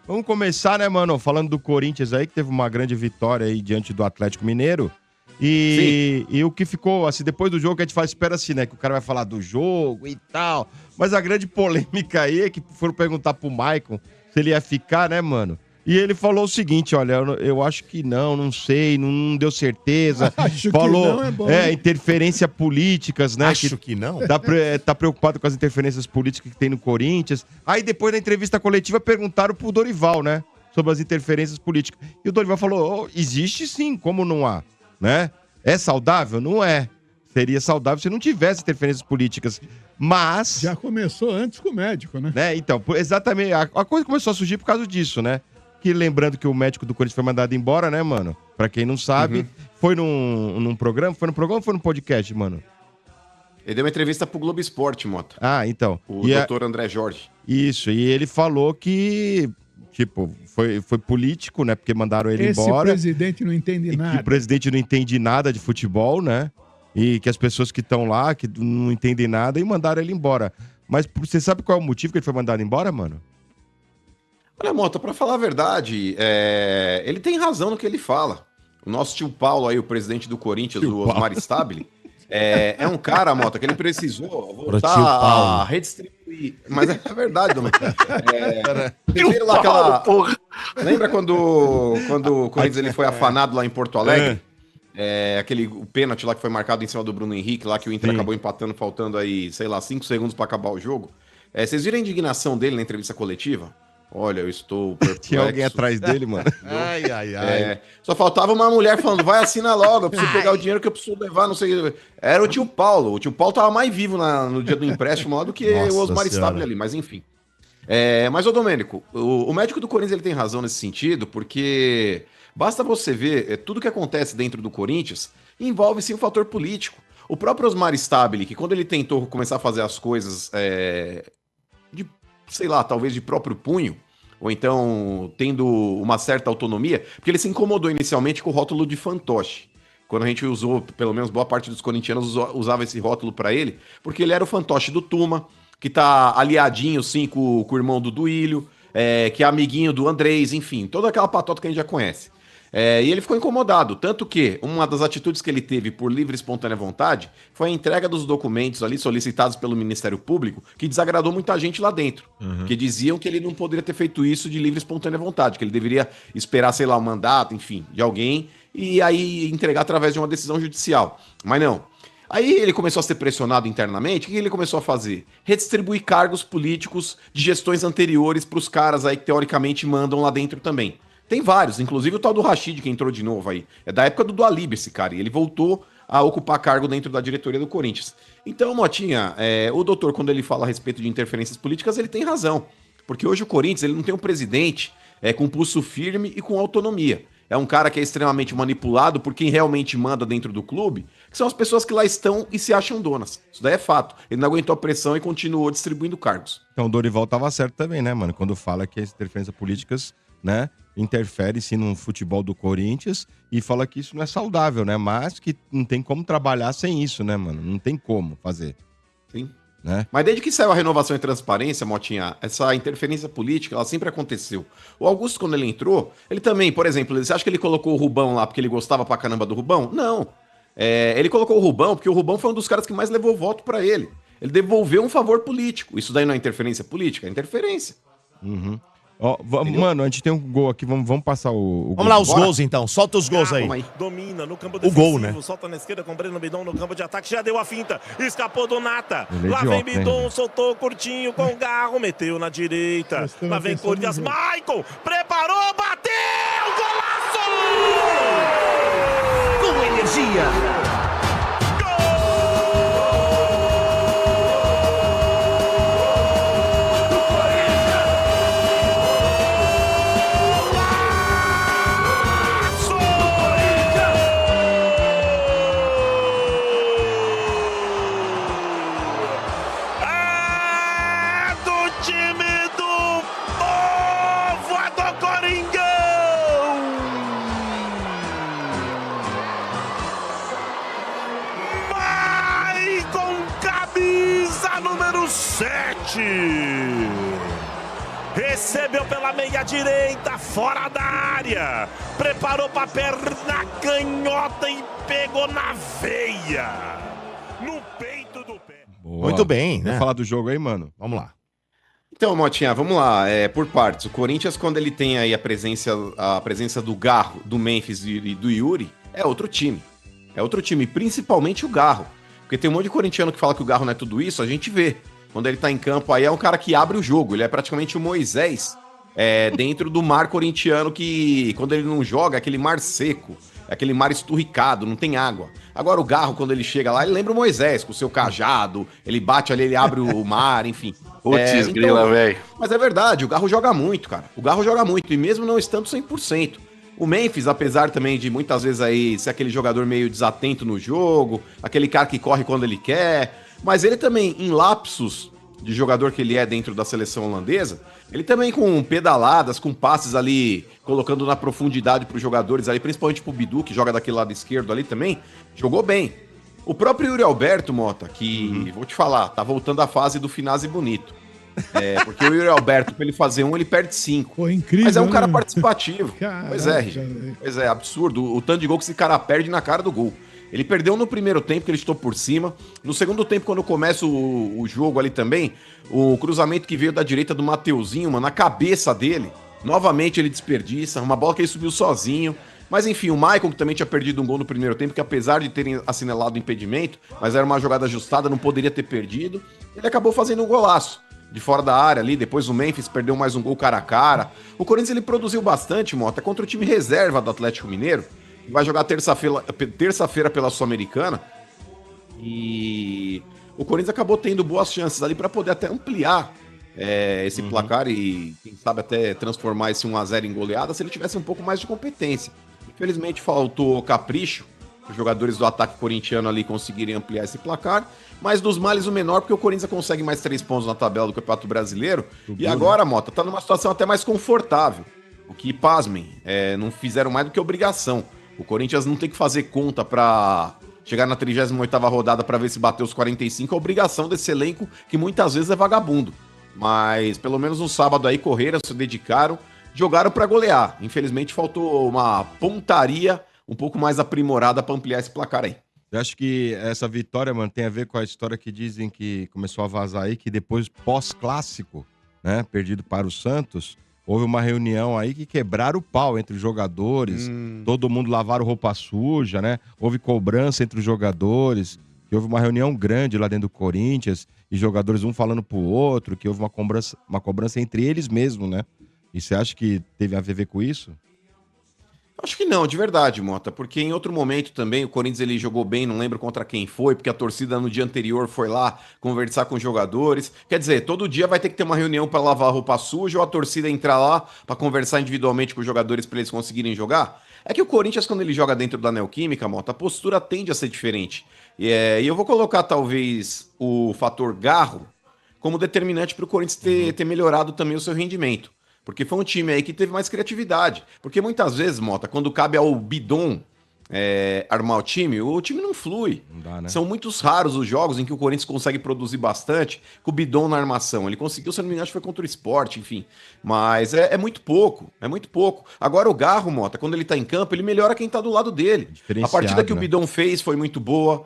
Vamos começar, né, mano? Falando do Corinthians aí, que teve uma grande vitória aí diante do Atlético Mineiro. E o que ficou, assim, depois do jogo, que a gente fala, espera assim, né? Que o cara vai falar do jogo e tal. Mas a grande polêmica aí é que foram perguntar pro Maicon se ele ia ficar, né, mano? E ele falou o seguinte, olha, eu acho que não sei, não deu certeza. Acho falou, que não é bom. Né? Interferência políticas, né? Acho que não. Tá preocupado com as interferências políticas que tem no Corinthians. Aí depois na entrevista coletiva perguntaram pro Dorival, né? Sobre as interferências políticas. E o Dorival falou, existe sim, como não há, né? É saudável? Não é. Seria saudável se não tivesse interferências políticas. Mas... Já começou antes com o médico, né? Então, exatamente. A coisa começou a surgir por causa disso, né? Que lembrando que o médico do Corinthians foi mandado embora, né, mano? Pra quem não sabe, foi num programa? Foi no programa ou foi no podcast, mano? Ele deu uma entrevista pro Globo Esporte, Mota. Ah, então. O doutor André Jorge. Isso, e ele falou que, tipo, foi político, né? Porque mandaram ele embora. Esse presidente não entende nada. Que o presidente não entende nada de futebol, né? E que as pessoas que estão lá, que não entendem nada, e mandaram ele embora. Mas você sabe qual é o motivo que ele foi mandado embora, mano? Olha, Mota, pra falar a verdade, ele tem razão no que ele fala. O nosso tio Paulo aí, o presidente do Corinthians, o Osmar Stabile, é um cara, Mota, que ele precisou voltar a redistribuir. Mas é verdade, Domênico. Primeiro lá aquela... Lembra quando o Corinthians ele foi afanado lá em Porto Alegre? O pênalti lá que foi marcado em cima do Bruno Henrique, lá que o Inter acabou empatando, faltando aí, sei lá, 5 segundos pra acabar o jogo. Vocês viram a indignação dele na entrevista coletiva? Olha, eu estou perplexo. Tinha alguém atrás dele, mano. Ai. Só faltava uma mulher falando, vai assinar logo, eu preciso pegar o dinheiro que eu preciso levar, não sei. Era o tio Paulo. O tio Paulo tava mais vivo no dia do empréstimo lá do que o Osmar Stabile ali, mas enfim. Mas, ô Domênico, o médico do Corinthians ele tem razão nesse sentido, porque basta você ver, tudo que acontece dentro do Corinthians envolve sim o fator político. O próprio Osmar Stabile, que quando ele tentou começar a fazer as coisas sei lá, talvez de próprio punho, ou então tendo uma certa autonomia, porque ele se incomodou inicialmente com o rótulo de fantoche. Quando a gente usou, pelo menos boa parte dos corintianos usava esse rótulo pra ele, porque ele era o fantoche do Tuma, que tá aliadinho, sim, com o irmão do Duílio, que é amiguinho do Andrés, enfim, toda aquela patota que a gente já conhece. E ele ficou incomodado, tanto que uma das atitudes que ele teve por livre e espontânea vontade foi a entrega dos documentos ali solicitados pelo Ministério Público, que desagradou muita gente lá dentro, que diziam que ele não poderia ter feito isso de livre e espontânea vontade, que ele deveria esperar, sei lá, um mandato, enfim, de alguém, e aí entregar através de uma decisão judicial. Mas não. Aí ele começou a ser pressionado internamente, o que ele começou a fazer? Redistribuir cargos políticos de gestões anteriores para os caras aí que teoricamente mandam lá dentro também. Tem vários, inclusive o tal do Rashid, que entrou de novo aí. É da época do Dualib esse cara, e ele voltou a ocupar cargo dentro da diretoria do Corinthians. Então, Motinha, o doutor, quando ele fala a respeito de interferências políticas, ele tem razão. Porque hoje o Corinthians ele não tem um presidente com pulso firme e com autonomia. É um cara que é extremamente manipulado por quem realmente manda dentro do clube, que são as pessoas que lá estão e se acham donas. Isso daí é fato. Ele não aguentou a pressão e continuou distribuindo cargos. Então o Dorival tava certo também, né, mano? Quando fala que as interferências políticas, né, interfere sim no futebol do Corinthians e fala que isso não é saudável, né? Mas que não tem como trabalhar sem isso, né, mano? Não tem como fazer. Sim. Né? Mas desde que saiu a renovação e transparência, Motinha, essa interferência política, ela sempre aconteceu. O Augusto, quando ele entrou, ele também, por exemplo, você acha que ele colocou o Rubão lá porque ele gostava pra caramba do Rubão? Não. Ele colocou o Rubão porque o Rubão foi um dos caras que mais levou voto pra ele. Ele devolveu um favor político. Isso daí não é interferência política? É interferência. Uhum. Mano, a gente tem um gol aqui, vamos passar o Vamos lá, os gols então, solta os gols aí. Domina no campo defensivo, o gol, né? Solta na esquerda com o Breno Bidon no campo de ataque, já deu a finta, escapou do Nata. Lá idiota, vem Bidon, soltou curtinho com o Garro, meteu na direita. Lá vem Corinthians, Maicon, preparou, bateu, golaço! Com energia. recebeu pela meia direita, fora da área, preparou para a perna canhota e pegou na veia, no peito do pé. Boa. Muito bem, né? Vamos falar do jogo aí, mano? Vamos lá. Então, Motinha, vamos lá, por partes. O Corinthians, quando ele tem aí a presença do Garro, do Memphis e do Yuri, é outro time. É outro time, principalmente o Garro. Porque tem um monte de corintiano que fala que o Garro não é tudo isso, a gente vê. Quando ele tá em campo aí, é um cara que abre o jogo. Ele é praticamente o Moisés dentro do mar corintiano que, quando ele não joga, é aquele mar seco. É aquele mar esturricado, não tem água. Agora o Garro, quando ele chega lá, ele lembra o Moisés, com o seu cajado, ele bate ali, ele abre o mar, enfim. Putz, grila, velho. Mas é verdade, o Garro joga muito, cara. O Garro joga muito, e mesmo não estando 100%. O Memphis, apesar também de muitas vezes aí ser aquele jogador meio desatento no jogo, aquele cara que corre quando ele quer, mas ele também, em lapsos de jogador que ele é dentro da seleção holandesa, ele também com pedaladas, com passes ali, colocando na profundidade para os jogadores ali, principalmente pro Bidu, que joga daquele lado esquerdo ali também, jogou bem. O próprio Yuri Alberto, Mota, que, vou te falar, tá voltando à fase do Finazzi bonito. Porque o Yuri Alberto, pra ele fazer um, ele perde 5. Pô, incrível, mas é um cara né? participativo. Caraca, Pois é, RG. Pois é, absurdo. O tanto de gol que esse cara perde na cara do gol. Ele perdeu no primeiro tempo, que ele estou por cima. No segundo tempo, quando começa o jogo ali também, o cruzamento que veio da direita do Mateuzinho, mano, na cabeça dele. Novamente ele desperdiça, uma bola que ele subiu sozinho. Mas enfim, o Maicon, que também tinha perdido um gol no primeiro tempo, que apesar de terem assinalado o impedimento, mas era uma jogada ajustada, não poderia ter perdido, ele acabou fazendo um golaço de fora da área ali. Depois o Memphis perdeu mais um gol cara a cara. O Corinthians ele produziu bastante, Mota, contra o time reserva do Atlético Mineiro, que vai jogar terça-feira pela Sul-Americana. E o Corinthians acabou tendo boas chances ali para poder até ampliar esse placar e, quem sabe, até transformar esse 1-0 em goleada se ele tivesse um pouco mais de competência. Infelizmente faltou capricho, os jogadores do ataque corintiano ali conseguirem ampliar esse placar, mas dos males o menor, porque o Corinthians consegue mais 3 pontos na tabela do Campeonato Brasileiro, e agora, Mota, tá numa situação até mais confortável, o que, pasmem, não fizeram mais do que obrigação. O Corinthians não tem que fazer conta pra chegar na 38ª rodada pra ver se bateu os 45, a obrigação desse elenco, que muitas vezes é vagabundo. Mas pelo menos no sábado aí correram, se dedicaram, jogaram pra golear. Infelizmente faltou uma pontaria um pouco mais aprimorada pra ampliar esse placar aí. Eu acho que essa vitória, mano, tem a ver com a história que dizem que começou a vazar aí, que depois, pós-clássico, né, perdido para o Santos, houve uma reunião aí que quebraram o pau entre os jogadores, todo mundo lavaram roupa suja, né? Houve cobrança entre os jogadores, que houve uma reunião grande lá dentro do Corinthians, e jogadores um falando pro outro, que houve uma cobrança entre eles mesmos, né? E você acha que teve a ver com isso? Acho que não, de verdade, Mota, porque em outro momento também o Corinthians ele jogou bem, não lembro contra quem foi, porque a torcida no dia anterior foi lá conversar com os jogadores. Quer dizer, todo dia vai ter que ter uma reunião para lavar a roupa suja ou a torcida entrar lá para conversar individualmente com os jogadores para eles conseguirem jogar. É que o Corinthians, quando ele joga dentro da Neoquímica, Mota, a postura tende a ser diferente. E eu vou colocar talvez o fator Garro como determinante para o Corinthians ter melhorado também o seu rendimento. Porque foi um time aí que teve mais criatividade. Porque muitas vezes, Mota, quando cabe ao Bidon armar o time não flui. Não dá, né? São muitos raros os jogos em que o Corinthians consegue produzir bastante com o Bidon na armação. Ele conseguiu, se não me engano, acho que foi contra o Sport, enfim. Mas é muito pouco, é muito pouco. Agora o Garro, Mota, quando ele tá em campo, ele melhora quem tá do lado dele. A partida que o Bidon fez foi muito boa.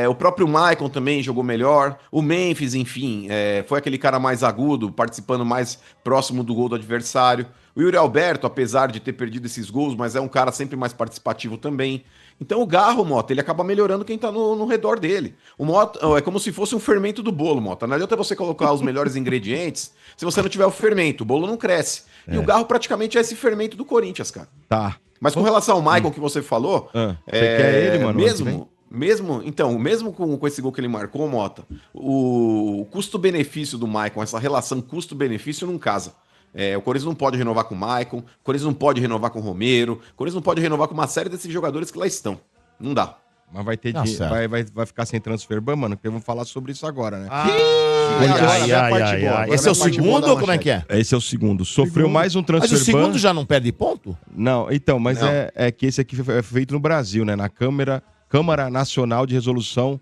O próprio Maicon também jogou melhor. O Memphis, enfim, foi aquele cara mais agudo, participando mais próximo do gol do adversário. O Yuri Alberto, apesar de ter perdido esses gols, mas é um cara sempre mais participativo também. Então o Garro, Mota, ele acaba melhorando quem tá no redor dele. O Mota é como se fosse um fermento do bolo, Mota. Não adianta você colocar os melhores ingredientes se você não tiver o fermento. O bolo não cresce. E o Garro praticamente é esse fermento do Corinthians, cara. Tá. Mas com relação ao Maicon que você falou... Você quer ele, mano? Mesmo com esse gol que ele marcou, Mota, o custo-benefício do Maicon, essa relação custo-benefício não casa. O Corinthians não pode renovar com o Maicon, o Corinthians não pode renovar com o Romero, o Corinthians não pode renovar com uma série desses jogadores que lá estão. Não dá. Mas vai ter vai ficar sem transfer ban, mano, porque vamos falar sobre isso agora, né? Esse é o segundo ou como é que é? Esse é o segundo. Sofreu mais um transfer ban. Mas o segundo já não perde ponto? Não, então, mas é que esse aqui foi feito no Brasil, né? Na Câmara Nacional de Resolução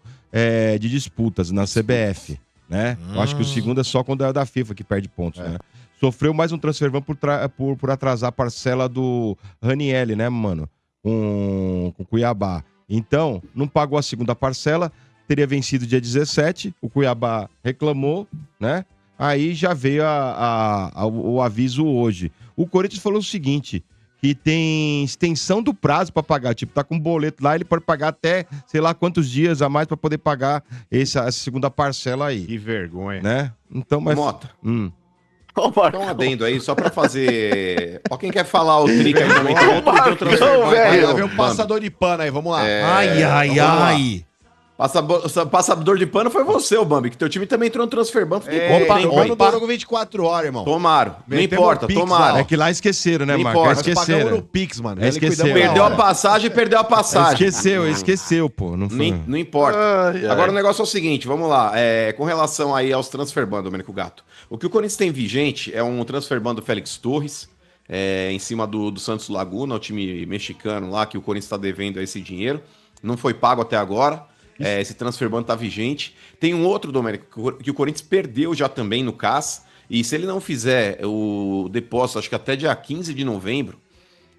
de Disputas, na CBF, né? Eu acho que o segundo é só quando é da FIFA que perde pontos, né? sofreu mais um transferban por atrasar a parcela do Ranielli, né, mano? Com o Cuiabá. Então, não pagou a segunda parcela, teria vencido dia 17, o Cuiabá reclamou, né? Aí já veio o aviso hoje. O Corinthians falou o seguinte, que tem extensão do prazo para pagar. Tipo, tá com um boleto lá, ele pode pagar até sei lá quantos dias a mais para poder pagar essa segunda parcela aí. Que vergonha. Né? Então, mas... Mota. Só um adendo aí, só pra fazer... Ó, quem quer falar o trick aí também. Vai ver um passador de pano aí, vamos lá. Ai. Passador de pano foi você, ô Bambi, que teu time também entrou no transferban. Opa, não durou 24 horas, irmão. Tomaram. Não Metemos importa, Pix tomaram. lá, É que lá esqueceram, né, Não Marco? importa. Nós Esqueceram. pagamos no Pix, mano. Esqueceu. Perdeu a passagem, perdeu a passagem. Esqueceu, pô. Não foi. Não importa. Agora o negócio é o seguinte, vamos lá. Com relação aí aos transferban, Domênico Gato. O que o Corinthians tem vigente é um transferban do Félix Torres, em cima do Santos Laguna, o time mexicano lá, que o Corinthians está devendo esse dinheiro. Não foi pago até agora. Esse transferban tá vigente. Tem um outro, Domênico, que o Corinthians perdeu já também no CAS. E se ele não fizer o depósito, acho que até dia 15 de novembro,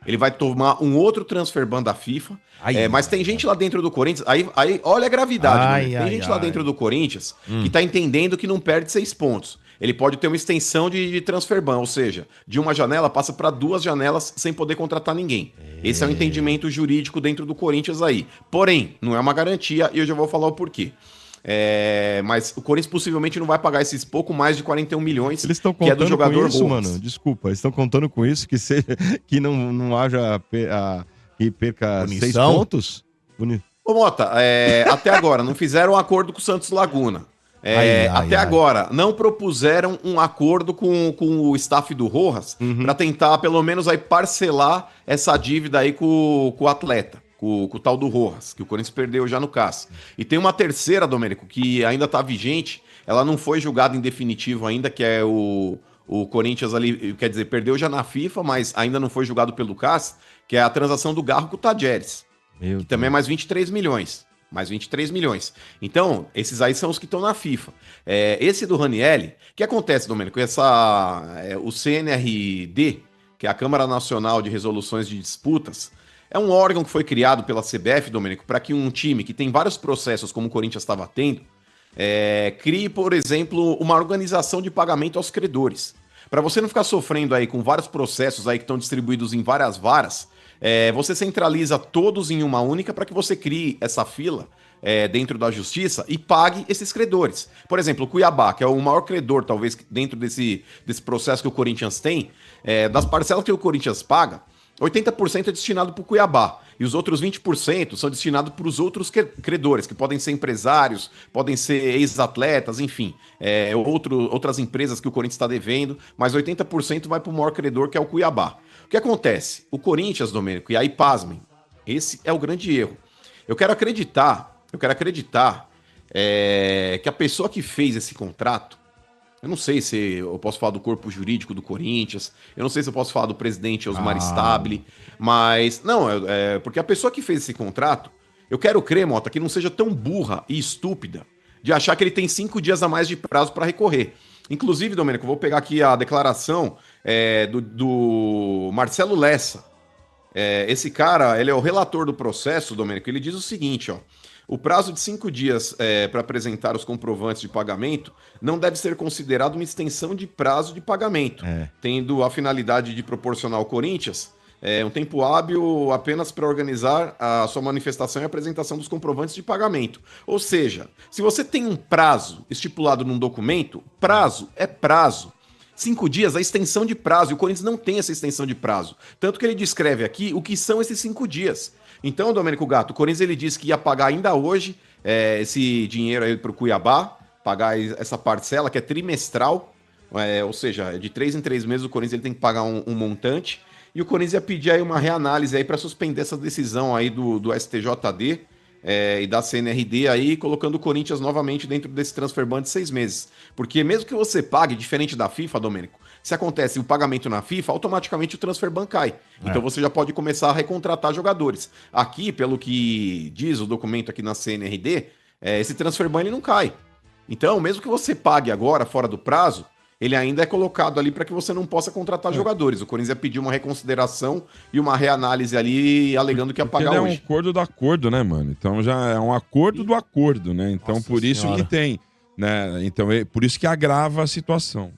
ele vai tomar um outro transferban da FIFA. Mas tem gente lá dentro do Corinthians. Aí olha a gravidade. Tem gente lá dentro do Corinthians que tá entendendo que não perde 6 pontos. Ele pode ter uma extensão de transferban, ou seja, de uma janela passa para 2 janelas sem poder contratar ninguém. Esse é o entendimento jurídico dentro do Corinthians aí. Porém, não é uma garantia e eu já vou falar o porquê. Mas o Corinthians possivelmente não vai pagar esses pouco mais de 41 milhões, eles estão que é do contando jogador com isso, Rojas. mano. Desculpa, eles estão contando com isso, que não haja que perca Punição? 6 pontos? Ô Mota, até agora não fizeram um acordo com o Santos Laguna. Até agora, não propuseram um acordo com o staff do Rojas para tentar, pelo menos, aí parcelar essa dívida aí com o atleta, com o tal do Rojas, que o Corinthians perdeu já no CAS. E tem uma terceira, Domênico, que ainda tá vigente, ela não foi julgada em definitivo ainda, que é o Corinthians ali, quer dizer, perdeu já na FIFA, mas ainda não foi julgado pelo CAS, que é a transação do Garro com o Tadjeres, que também é mais 23 milhões. Mais 23 milhões. Então, esses aí são os que estão na FIFA. Esse do Ranielli, o que acontece, Domênico? O CNRD, que é a Câmara Nacional de Resoluções de Disputas, é um órgão que foi criado pela CBF, Domênico, para que um time que tem vários processos, como o Corinthians estava tendo, crie, por exemplo, uma organização de pagamento aos credores. Para você não ficar sofrendo aí com vários processos aí que estão distribuídos em várias varas, você centraliza todos em uma única para que você crie essa fila dentro da justiça e pague esses credores. Por exemplo, o Cuiabá, que é o maior credor, talvez, dentro desse processo que o Corinthians tem, das parcelas que o Corinthians paga, 80% é destinado para o Cuiabá. E os outros 20% são destinados para os outros credores, que podem ser empresários, podem ser ex-atletas, enfim. Outras empresas que o Corinthians está devendo, mas 80% vai para o maior credor, que é o Cuiabá. O que acontece? O Corinthians, Domênico, e aí pasmem, esse é o grande erro. Eu quero acreditar que a pessoa que fez esse contrato, eu não sei se eu posso falar do corpo jurídico do Corinthians, eu não sei se eu posso falar do presidente Osmar Stabile, mas não, porque a pessoa que fez esse contrato, eu quero crer, Mota, que não seja tão burra e estúpida de achar que ele tem 5 dias a mais de prazo para recorrer. Inclusive, Domênico, eu vou pegar aqui a declaração do Marcelo Lessa. Esse cara, ele é o relator do processo, Domênico, ele diz o seguinte, ó: o prazo de 5 dias para apresentar os comprovantes de pagamento não deve ser considerado uma extensão de prazo de pagamento, tendo a finalidade de proporcionar ao Corinthians um tempo hábil apenas para organizar a sua manifestação e apresentação dos comprovantes de pagamento. Ou seja, se você tem um prazo estipulado num documento, prazo é prazo. 5 dias, a extensão de prazo, e o Corinthians não tem essa extensão de prazo. Tanto que ele descreve aqui o que são esses 5 dias. Então, Domênico Gato, o Corinthians ele disse que ia pagar ainda hoje esse dinheiro aí para o Cuiabá, pagar essa parcela que é trimestral, ou seja, de 3 em 3 meses o Corinthians ele tem que pagar um montante, e o Corinthians ia pedir aí uma reanálise aí para suspender essa decisão aí do STJD e da CNRD aí, colocando o Corinthians novamente dentro desse transferban de 6 meses. Porque mesmo que você pague, diferente da FIFA, Domênico, se acontece o pagamento na FIFA, automaticamente o transferban cai. Então você já pode começar a recontratar jogadores. Aqui, pelo que diz o documento aqui na CNRD, esse transferban ele não cai. Então, mesmo que você pague agora, fora do prazo, ele ainda é colocado ali para que você não possa contratar jogadores. O Corinthians ia pedir uma reconsideração e uma reanálise ali, alegando que ia pagar ele hoje. É um acordo do acordo, né, mano? Então já é um acordo do acordo, né? Então Nossa por isso senhora. que tem, né? Então por isso que agrava a situação.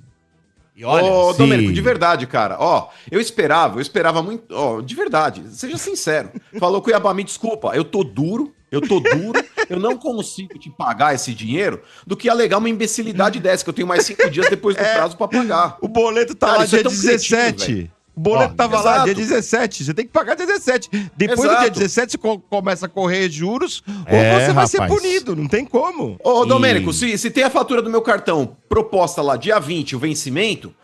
E olha, Ô, se- Domênico, de verdade, cara. Ó, eu esperava muito. Ó, de verdade, seja sincero. Falou Cuiabá, me desculpa, eu tô duro, eu não consigo te pagar esse dinheiro do que alegar uma imbecilidade dessa, que eu tenho mais 5 dias depois do prazo pra pagar. O boleto tá Cara, lá isso é dia tão cretino, 17. velho. O boleto tava lá exato. dia 17. Você tem que pagar dia 17. Depois do dia Exato. 17, você começa a correr juros, É, ou você vai ser rapaz. punido. Não tem como. Ô, Domênico, se tem a fatura do meu cartão proposta lá dia 20, o vencimento,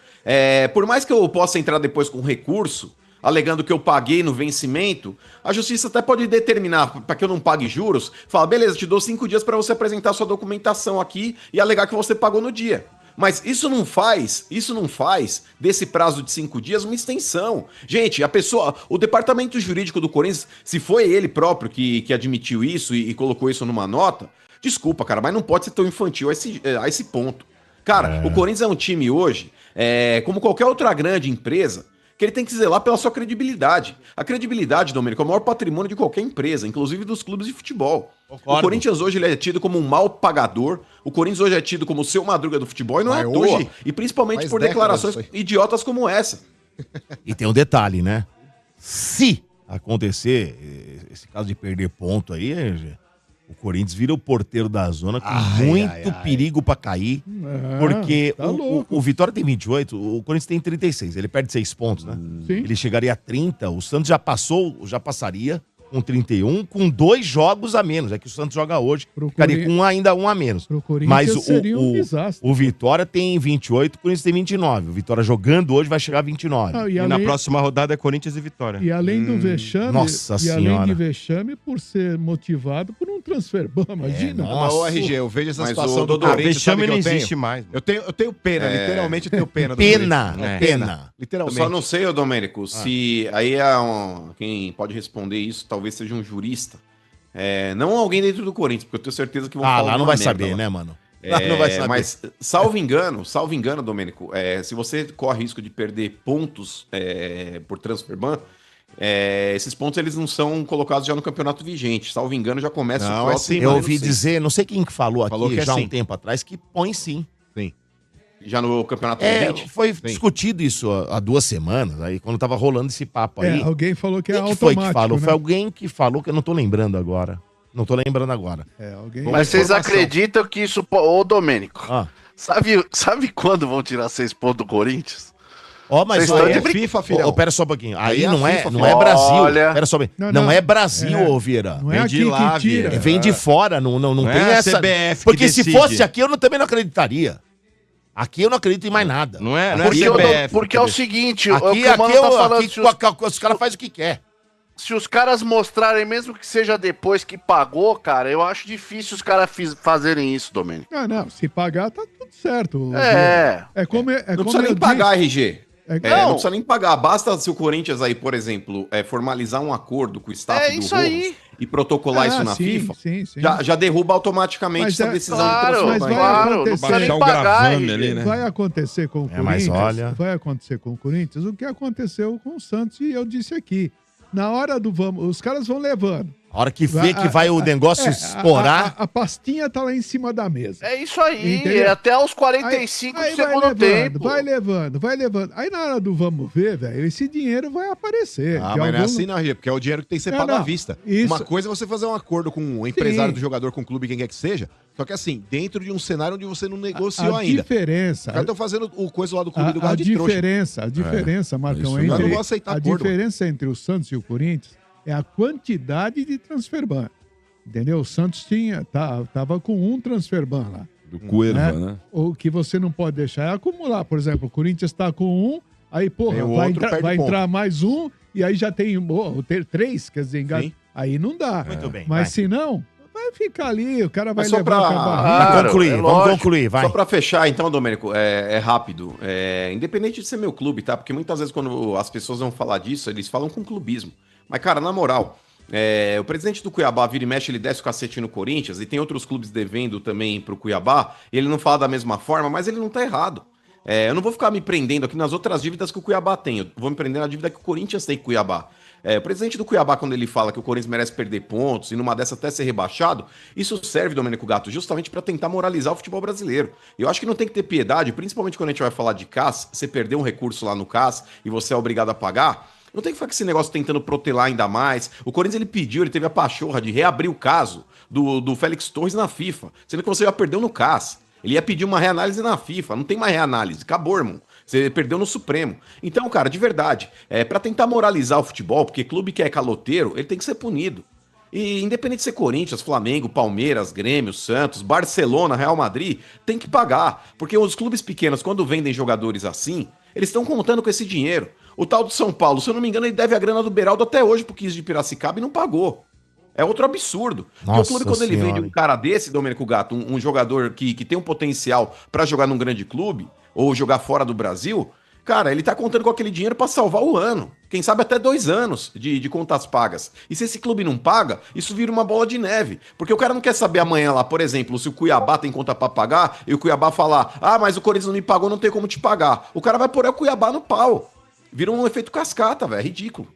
por mais que eu possa entrar depois com recurso, alegando que eu paguei no vencimento, a justiça até pode determinar para que eu não pague juros, fala, beleza, te dou 5 dias para você apresentar sua documentação aqui e alegar que você pagou no dia. Mas isso não faz desse prazo de 5 dias uma extensão. Gente, o departamento jurídico do Corinthians, se foi ele próprio que admitiu isso e colocou isso numa nota, desculpa, cara, mas não pode ser tão infantil a esse ponto. Cara, o Corinthians é um time hoje, como qualquer outra grande empresa, que ele tem que zelar pela sua credibilidade. A credibilidade, Domênico, é o maior patrimônio de qualquer empresa, inclusive dos clubes de futebol. Concordo. O Corinthians hoje ele é tido como um mau pagador, o Corinthians hoje é tido como o seu Madruga do futebol, e não é à Mas toa. hoje, E principalmente faz por décadas declarações isso aí. idiotas como essa. E tem um detalhe, né? Se acontecer esse caso de perder ponto aí, o Corinthians vira o porteiro da zona com muito perigo pra cair. Porque tá louco. o Vitória tem 28, o Corinthians tem 36. Ele perde 6 pontos, né? Sim. Ele chegaria a 30. O Santos já passaria com 31, com 2 jogos a menos. É que o Santos joga hoje, Pro ficaria Corinthians- com ainda um a menos. Pro Corinthians Mas seria um desastre. o Vitória tem 28, o Corinthians tem 29. O Vitória jogando hoje vai chegar a 29. Ah, E na próxima rodada é Corinthians e Vitória. E além do vexame, Nossa e além Senhora. de vexame, por ser motivado por um transfer ban, imagina. Mas, ô, RG, eu vejo essa Mas situação o do Dodô, Corinthians, vexame sabe que não eu tenho? existe mais. Eu tenho pena, literalmente eu tenho pena. do Pena, Corinthians. pena. Eu Literalmente. só não sei, ô Domênico, se aí quem pode responder isso talvez seja um jurista. Não alguém dentro do Corinthians, porque eu tenho certeza que vão Ah, lá alguma não vai merda saber, lá. né, mano? Lá não vai saber. Mas, salvo engano, Domênico, se você corre risco de perder pontos por transfer ban, esses pontos eles não são colocados já no campeonato vigente. Salvo engano, já começa Não, o próximo. sim, Eu mas ouvi não sei. dizer, não sei quem que falou aqui Falou que é já há um sim. tempo atrás, que põe sim. Já no campeonato vigente? Foi discutido isso há 2 semanas, aí quando tava rolando esse papo aí. Alguém falou que é Quem que foi automático, que falou? né? Foi alguém que falou que eu não tô lembrando agora. Não tô lembrando agora. Alguém... Mas vocês informação. acreditam que isso. Ô, Domênico, Ah. sabe quando vão tirar 6 pontos do Corinthians? Ó, mas Vocês estão Aí de é FIFA, filhão. pera só um pouquinho. Aí Aí é não a é, FIFA, não é filho. Brasil. Olha. Pera só um pouquinho. Não, Não é Brasil, ô Vieira. Não é Vem aqui de lá, que tira. Vieira. Vem de fora, não Não tem é a essa. CBF que Porque se decide. fosse aqui, também não acreditaria. Aqui eu não acredito em mais nada. Não é Porque, a CBF. porque é o seguinte, o Aqui, que o Mano tá falando, aqui os caras fazem o que quer. se os caras mostrarem, mesmo que seja depois que pagou, cara, eu acho difícil os caras fazerem isso, Domênico. Não, se pagar tá tudo certo. É. como Não precisa eu nem disse- pagar, RG. Não. Não precisa nem pagar. Basta se o Corinthians aí, por exemplo, formalizar um acordo com o staff É do isso Rojas aí. e protocolar isso na sim, FIFA, sim, sim. já derruba automaticamente Mas essa é- decisão Claro, de mas transfer vai ban. claro, não acontecer. precisa nem Baixar o pagar. gravame RG. ali, né? Vai acontecer com o É, mas Corinthians. olha- Vai acontecer com o Corinthians o que aconteceu com o Santos e eu disse aqui. Na hora do vamos, os caras vão levando. A hora que vê que vai o negócio estourar. A pastinha tá lá em cima da mesa. É isso aí, Entendeu? até os 45 Aí do vai segundo levando, tempo. vai levando. Aí na hora do vamos ver, velho, esse dinheiro vai aparecer. Ah, De mas não é algum- assim, não, RG, porque é o dinheiro que tem que ser Não, pago não. à vista. Isso- Uma coisa é você fazer um acordo com o empresário Sim. do jogador, com o clube, quem quer que seja. Só que assim, dentro de um cenário onde você não A negociou ainda. diferença. Os caras estão fazendo o coisa lá do clube do A Galo de trouxa. diferença, Marcão, isso mesmo. Eu não entre vou aceitar a acordo, diferença entre o Santos e o Corinthians é a quantidade de transfer ban. Entendeu? O Santos tava com um transfer ban lá. Do Cuerva, Né? né? O que você não pode deixar é acumular. Por exemplo, o Corinthians está com um, aí, porra, Aí o vai, outro perde vai ponto. entrar mais um, e aí já tem ter 3, quer dizer, Sim. aí não dá. Muito bem, Mas vai. se não, vai ficar ali, o cara vai Mas só levar pra- com a barriga. Claro, Vamos concluir, é vamos lógico. concluir, vai. Só pra fechar, então, Domênico, é rápido. Independente de ser meu clube, tá? Porque muitas vezes quando as pessoas vão falar disso, eles falam com clubismo. Mas, cara, na moral, o presidente do Cuiabá vira e mexe, ele desce o cacete no Corinthians, e tem outros clubes devendo também pro Cuiabá, e ele não fala da mesma forma, mas ele não tá errado. Eu não vou ficar me prendendo aqui nas outras dívidas que o Cuiabá tem. Eu vou me prender na dívida que o Corinthians tem com o Cuiabá. O presidente do Cuiabá, quando ele fala que o Corinthians merece perder pontos e numa dessa até ser rebaixado, isso serve, Domênico Gato, justamente para tentar moralizar o futebol brasileiro. Eu acho que não tem que ter piedade, principalmente quando a gente vai falar de CAS, você perdeu um recurso lá no CAS e você é obrigado a pagar. Não tem que ficar com esse negócio tentando protelar ainda mais. O Corinthians, ele teve a pachorra de reabrir o caso do Félix Torres na FIFA, sendo que você já perdeu no CAS. Ele ia pedir uma reanálise na FIFA, não tem mais reanálise, acabou, irmão. Você perdeu no Supremo. Então, cara, de verdade, pra tentar moralizar o futebol, porque clube que é caloteiro, ele tem que ser punido. E independente de ser Corinthians, Flamengo, Palmeiras, Grêmio, Santos, Barcelona, Real Madrid, tem que pagar. Porque os clubes pequenos, quando vendem jogadores assim, eles estão contando com esse dinheiro. O tal do São Paulo, se eu não me engano, ele deve a grana do Beraldo até hoje pro 15 de Piracicaba e não pagou. É outro absurdo. Porque o clube, quando ele vende um cara desse, Domênico Gato, um jogador que tem um potencial pra jogar num grande clube, ou jogar fora do Brasil, cara, ele tá contando com aquele dinheiro pra salvar o ano. Quem sabe até 2 anos de contas pagas. E se esse clube não paga, isso vira uma bola de neve. Porque o cara não quer saber amanhã lá, por exemplo, se o Cuiabá tem conta pra pagar, e o Cuiabá falar, mas o Corinthians não me pagou, não tem como te pagar. O cara vai pôr o Cuiabá no pau. Vira um efeito cascata, velho, é ridículo.